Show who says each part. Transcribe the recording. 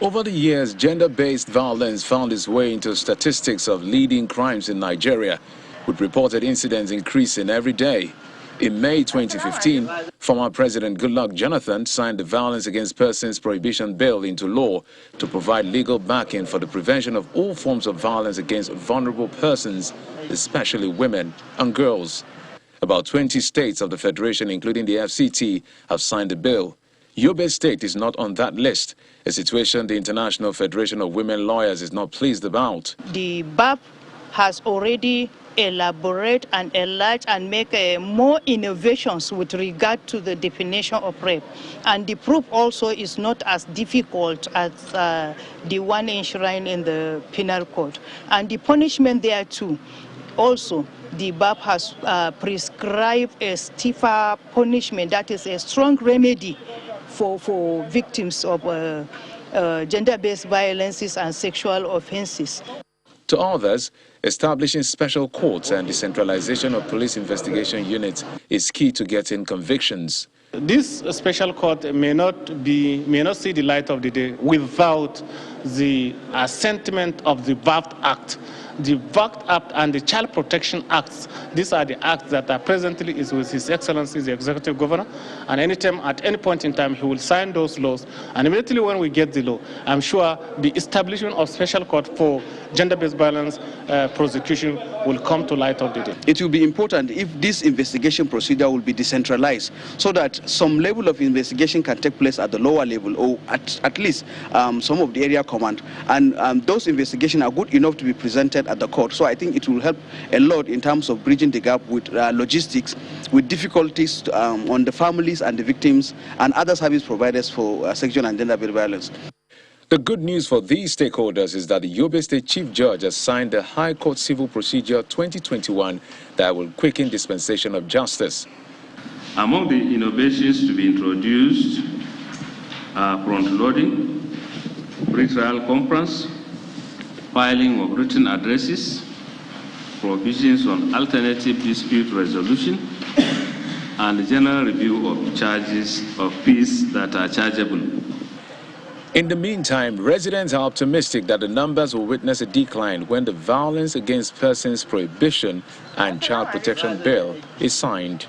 Speaker 1: Over the years, gender-based violence found its way into statistics of leading crimes in Nigeria, with reported incidents increasing every day. In May 2015, former President Goodluck Jonathan signed the Violence Against Persons Prohibition Bill into law to provide legal backing for the prevention of all forms of violence against vulnerable persons, especially women and girls. About 20 states of the Federation, including the FCT, have signed the bill. Yobe State is not on that list, a situation the International Federation of Women Lawyers is not pleased about.
Speaker 2: The BAP has already elaborated and enlarged and make more innovations with regard to the definition of rape. And the proof also is not as difficult as the one enshrined in the penal code. And the punishment there too. Also, the BAP has prescribed a stiffer punishment, that is a strong remedy for victims of gender-based violences and sexual offenses.
Speaker 1: To others, establishing special courts and decentralization of police investigation units is key to getting convictions.
Speaker 3: This special court may not see the light of the day without the assentment of the VAPT Act. The VAPT Act and the Child Protection Acts, these are the acts that are presently is with His Excellency the Executive Governor, and anytime, at any point in time, he will sign those laws. And immediately when we get the law, I'm sure the establishment of special court for gender-based violence prosecution will come to light of the day.
Speaker 4: It will be important if this investigation procedure will be decentralized so that some level of investigation can take place at the lower level or at least some of the area command. And those investigations are good enough to be presented at the court. So I think it will help a lot in terms of bridging the gap with logistics, with difficulties on the families and the victims and other service providers for sexual and gender-based violence.
Speaker 1: The good news for these stakeholders is that the Yobe State Chief Judge has signed the High Court Civil Procedure 2021 that will quicken dispensation of justice.
Speaker 5: Among the innovations to be introduced are front-loading, pre-trial conference, filing of written addresses, provisions on alternative dispute resolution, and general review of charges of fees that are chargeable.
Speaker 1: In the meantime, residents are optimistic that the numbers will witness a decline when the Violence Against Persons Prohibition and Child Protection Bill is signed.